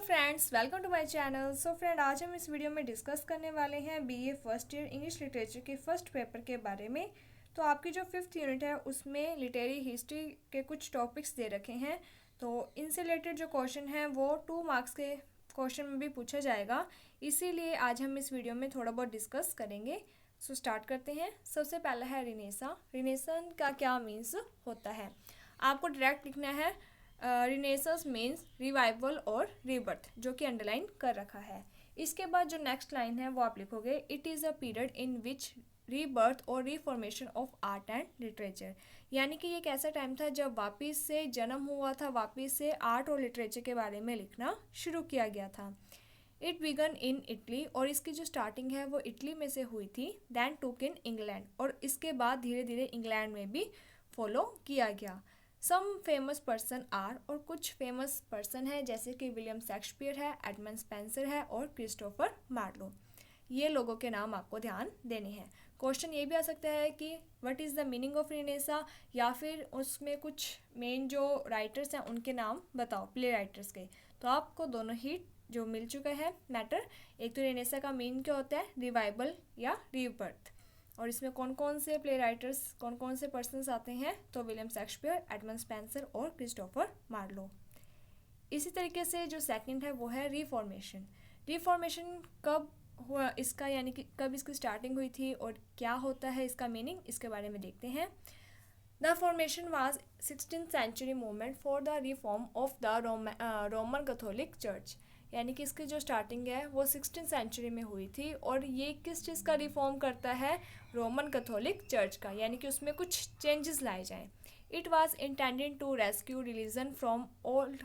Friends, welcome to my channel. Friend, आज हम इस वीडियो में डिस्कस करने वाले हैं BA first year English literature के फर्स्ट पेपर के बारे में। तो आपकी जो फिफ्थ यूनिट है उसमें लिटरेरी हिस्ट्री के कुछ टॉपिक्स दे रखे हैं। तो इनसे रिलेटेड जो क्वेश्चन है वो 2 मार्क्स के क्वेश्चन में भी पूछा जाएगा, इसीलिए आज हम इस वीडियो में थोड़ा बहुत डिस्कस करेंगे। स्टार्ट करते हैं। सबसे पहला है रिनेसा। रिनेसन का क्या मीन्स होता है? आपको डायरेक्ट लिखना है रिनेसस मीन्स रिवाइवल और रीबर्थ, जो कि अंडरलाइन कर रखा है। इसके बाद जो नेक्स्ट लाइन है वो आप लिखोगे, it is a period in which rebirth और reformation of art and literature. यानी कि ये एक ऐसा टाइम था जब वापस से जन्म हुआ था, वापस से आर्ट और लिटरेचर के बारे में लिखना शुरू किया गया था। इट बिगन इन इटली, और इसकी जो स्टार्टिंग है वो इटली में से हुई थी। दैन टुक इन इंग्लैंड, और इसके बाद धीरे धीरे इंग्लैंड में भी फॉलो किया गया। सम फेमस पर्सन आर, और कुछ फेमस पर्सन है जैसे कि विलियम शेक्सपियर है, एडमंड स्पेंसर है और क्रिस्टोफर मार्लो। ये लोगों के नाम आपको ध्यान देने हैं। क्वेश्चन ये भी आ सकता है कि what is the meaning of renaissance, या फिर उसमें कुछ मेन जो राइटर्स हैं उनके नाम बताओ, प्ले राइटर्स के। तो आपको दोनों ही जो मिल चुका है मैटर। एक तो रिनेसा का मीन क्या होता है, रिवाइवल या रीबर्थ, और इसमें कौन कौन से प्ले राइटर्स, कौन कौन से पर्सन्स आते हैं, तो विलियम शेक्सपियर, एडमंड स्पेंसर और क्रिस्टोफर मार्लो। इसी तरीके से जो सेकंड है वो है रिफॉर्मेशन। रिफॉर्मेशन कब हुआ इसका, यानी कि कब इसकी स्टार्टिंग हुई थी और क्या होता है इसका मीनिंग, इसके बारे में देखते हैं। The formation was 16th century movement for the reform of the Roman Catholic church. यानी कि इसकी जो स्टार्टिंग है वो 16th सेंचुरी में हुई थी, और ये किस चीज़ का रिफॉर्म करता है, रोमन कैथोलिक चर्च का, यानी कि उसमें कुछ चेंजेस लाए जाएं। It was intended to rescue religion from old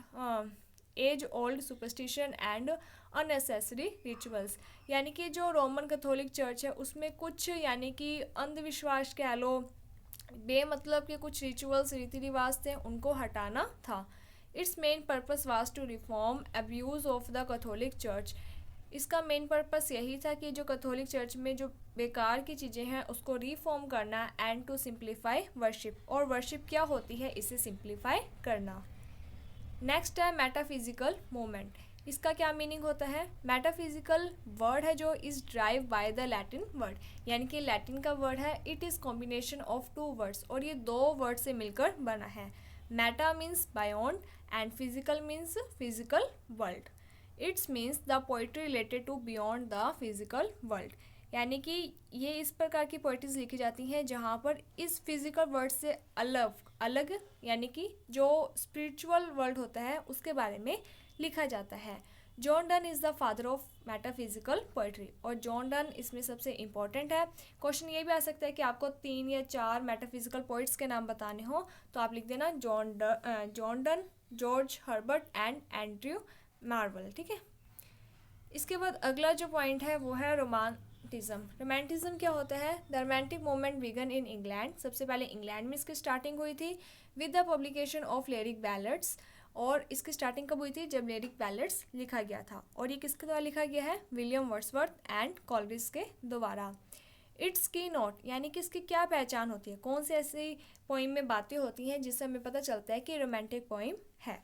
age old superstition and unnecessary rituals. यानी कि जो रोमन कैथोलिक चर्च है उसमें कुछ, यानी कि अंधविश्वास कह लो, बेमतलब के कुछ रिचुअल्स, रीति रिवाज थे, उनको हटाना था। Its main purpose was to reform abuse of the Catholic church. इसका मेन पर्पस यही था कि जो कैथोलिक चर्च में जो बेकार की चीज़ें हैं उसको रिफॉर्म करना, एंड टू सिंप्लीफाई वर्शिप, और वर्शिप क्या होती है इसे सिंप्लीफाई करना। नेक्स्ट है मेटाफिजिकल मूवमेंट। इसका क्या मीनिंग होता है? मेटाफिजिकल वर्ड है जो is drive by the Latin word, यानी कि लैटिन का वर्ड है। It is combination of 2 words, और ये 2 वर्ड से मिलकर बना है। Meta means beyond and physical means physical world. It's means the poetry related to beyond the physical world. यानी कि ये इस प्रकार की पोइट्रीज लिखी जाती हैं जहाँ पर इस फिजिकल वर्ल्ड से अलग अलग, यानी कि जो स्पिरिचुअल वर्ल्ड होता है उसके बारे में लिखा जाता है। John Donne is the father of metaphysical poetry, और जॉन डन इसमें सबसे इम्पॉर्टेंट है। क्वेश्चन ये भी आ सकता है कि आपको 3 या 4 मेटाफिजिकल पोइट्स के नाम बताने हो, तो आप लिख देना John Donne, George Herbert and Andrew Marvel. ठीक है। इसके बाद अगला जो पॉइंट है वो है रोमांटिज्म। रोमांटिज्म क्या होता है? The romantic movement began in England. सबसे पहले इंग्लैंड में इसकी स्टार्टिंग हुई थी with the publication of lyric ballads. और इसकी स्टार्टिंग कब हुई थी? जब लिरिक बैलेट्स लिखा गया था, और ये किसके द्वारा लिखा गया है? विलियम वर्ड्सवर्थ एंड कोलरिज के द्वारा। इट्स की नोट, यानी कि इसकी क्या पहचान होती है, कौन सी ऐसी पोइम में बातें होती हैं जिससे हमें पता चलता है कि रोमांटिक पोइम है।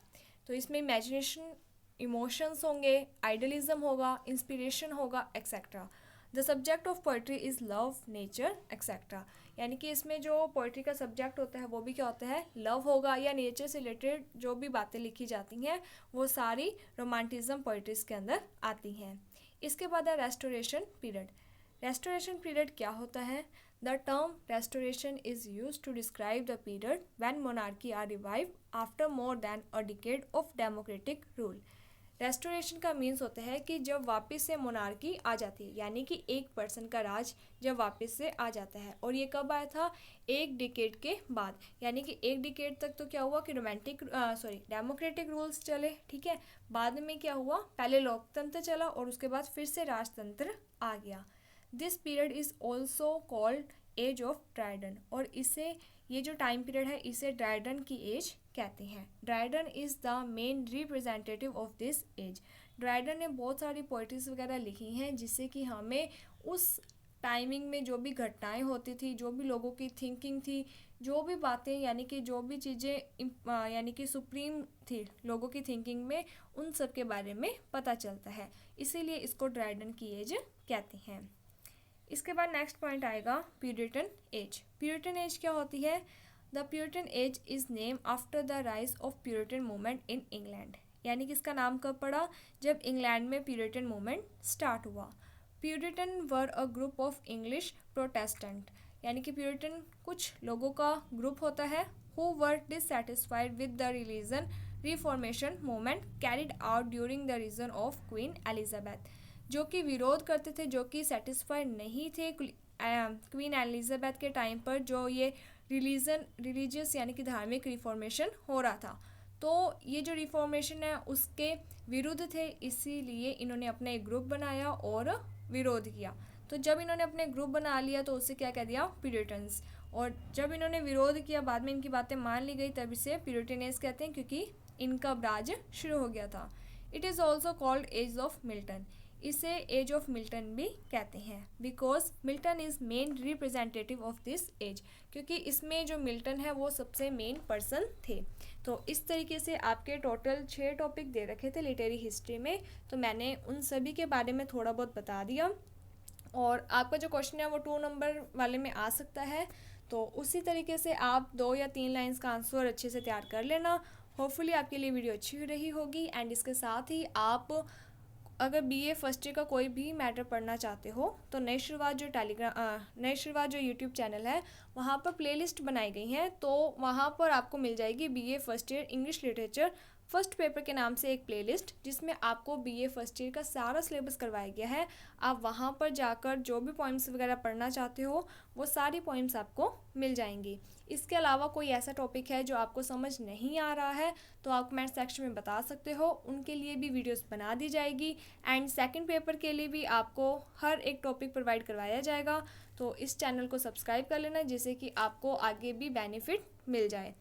तो इसमें इमेजिनेशन, इमोशंस होंगे, आइडलिज्म होगा, इंस्पिरेशन होगा, etcetera. The subject of poetry is love, nature, etcetera. यानी कि इसमें जो पोइट्री का सब्जेक्ट होता है वो भी क्या होता है? लव होगा, या नेचर से रिलेटेड जो भी बातें लिखी जाती हैं वो सारी रोमांटिज्म पोइट्रीज के अंदर आती हैं। इसके बाद है रेस्टोरेशन पीरियड। रेस्टोरेशन पीरियड क्या होता है? The term restoration is used to describe the period when monarchy are revived after more than a decade of democratic rule. Restoration का मीन्स होता है कि जब वापस से मोनार्की आ जाती है, यानी कि एक पर्सन का राज जब वापस से आ जाता है। और ये कब आया था? 1 डिकेड के बाद। यानी कि 1 डिकेड तक तो क्या हुआ कि डेमोक्रेटिक रूल्स चले, ठीक है। बाद में क्या हुआ? पहले लोकतंत्र चला और उसके बाद फिर से राजतंत्र आ गया। This period is also called age of Dryden, और इसे, ये जो टाइम पीरियड है इसे ड्राइडन की एज कहते हैं। Dryden is the main representative of this age. Dryden ने बहुत सारी पोइट्रीज वगैरह लिखी हैं जिससे कि हमें उस टाइमिंग में जो भी घटनाएं होती थी, जो भी लोगों की थिंकिंग थी, जो भी बातें यानी कि जो भी चीज़ें यानी कि सुप्रीम थी लोगों की थिंकिंग में, उन सब के बारे में पता चलता है, इसीलिए इसको ड्राइडन की एज कहते हैं। इसके बाद नेक्स्ट पॉइंट आएगा प्यूरिटन एज। प्यूरिटन एज क्या होती है? The Puritan age is name after the rise of Puritan movement in England. यानी कि इसका नाम कब पड़ा? जब इंग्लैंड में प्यूरिटन मूवमेंट स्टार्ट हुआ। Puritan were a group of English Protestant. यानी कि प्यूरिटन कुछ लोगों का ग्रुप होता है who were dissatisfied with the religion reformation movement carried out during the reign of queen Elizabeth. जो कि विरोध करते थे, जो कि सेटिस्फाइड नहीं थे क्वीन एलिजाबेथ के टाइम पर जो ये रिलीजियस यानी कि धार्मिक रिफॉर्मेशन हो रहा था। तो ये जो रिफॉर्मेशन है उसके विरुद्ध थे, इसीलिए इन्होंने अपना एक ग्रुप बनाया और विरोध किया। तो जब इन्होंने अपने ग्रुप बना लिया तो उससे क्या कह दिया? प्यूरिटन्स। और जब इन्होंने विरोध किया, बाद में इनकी बातें मान ली गई, तब इसे प्यूरिटन एज कहते हैं, क्योंकि इनका राज शुरू हो गया था। It is also called age of Milton. इसे एज ऑफ मिल्टन भी कहते हैं, because Milton is main representative of this age, क्योंकि इसमें जो मिल्टन है वो सबसे मेन पर्सन थे। तो इस तरीके से आपके टोटल 6 टॉपिक दे रखे थे लिटरेरी हिस्ट्री में, तो मैंने उन सभी के बारे में थोड़ा बहुत बता दिया। और आपका जो क्वेश्चन है वो 2 नंबर वाले में आ सकता है, तो उसी तरीके से आप 2 या 3 लाइंस का आंसर अच्छे से तैयार कर लेना। होपफुली आपके लिए वीडियो अच्छी रही होगी। एंड इसके साथ ही आप अगर बीए फर्स्ट ईयर का कोई भी मैटर पढ़ना चाहते हो तो नई शुरुआत जो यूट्यूब चैनल है वहाँ पर प्लेलिस्ट बनाई गई हैं, तो वहाँ पर आपको मिल जाएगी BA first year English literature first paper के नाम से एक प्लेलिस्ट, जिसमें आपको बीए फर्स्ट ईयर का सारा सिलेबस करवाया गया है। आप वहाँ पर जाकर जो भी पॉइंट्स वगैरह पढ़ना चाहते हो वो सारी पॉइंट्स आपको मिल जाएंगी। इसके अलावा कोई ऐसा टॉपिक है जो आपको समझ नहीं आ रहा है तो आप कमेंट सेक्शन में बता सकते हो, उनके लिए भी वीडियोस बना दी जाएगी। एंड सेकंड पेपर के लिए भी आपको हर एक टॉपिक प्रोवाइड करवाया जाएगा, तो इस चैनल को सब्सक्राइब कर लेना जिससे कि आपको आगे भी बेनिफिट मिल जाए।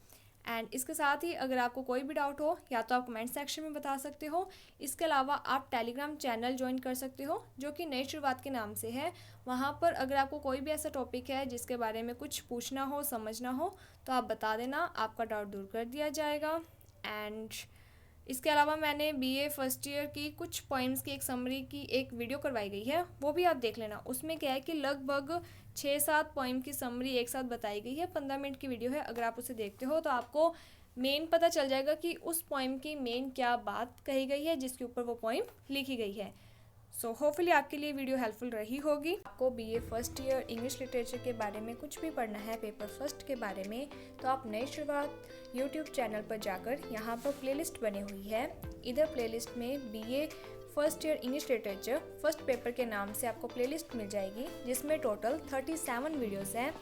एंड इसके साथ ही अगर आपको कोई भी डाउट हो या तो आप कमेंट सेक्शन में बता सकते हो। इसके अलावा आप टेलीग्राम चैनल ज्वाइन कर सकते हो जो कि नई शुरुआत के नाम से है। वहाँ पर अगर आपको कोई भी ऐसा टॉपिक है जिसके बारे में कुछ पूछना हो, समझना हो, तो आप बता देना, आपका डाउट दूर कर दिया जाएगा। एंड इसके अलावा मैंने बीए फर्स्ट ईयर की कुछ पॉइंट्स की एक समरी की एक वीडियो करवाई गई है, वो भी आप देख लेना। उसमें क्या है कि लगभग 6-7 पॉइंट की समरी एक साथ बताई गई है। 15 मिनट की वीडियो है, अगर आप उसे देखते हो तो आपको मेन पता चल जाएगा कि उस पॉइंट की मेन क्या बात कही गई है जिसके ऊपर वो पॉइंट लिखी गई है। सो होपफुली आपके लिए वीडियो हेल्पफुल रही होगी। आपको BA first year English literature के बारे में कुछ भी पढ़ना है, पेपर फर्स्ट के बारे में, तो आप नई शुरुआत यूट्यूब चैनल पर जाकर यहाँ पर प्लेलिस्ट बनी हुई है। इधर प्लेलिस्ट में BA first year English literature first paper के नाम से आपको प्लेलिस्ट मिल जाएगी, जिसमें टोटल 37 वीडियोस हैं।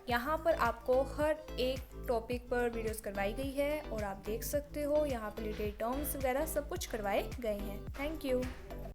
यहाँ पर आपको हर एक टॉपिक पर वीडियोस करवाई गई है और आप देख सकते हो यहाँ पर लिटरेरी टर्म्स वगैरह सब कुछ करवाए गए हैं। Thank you.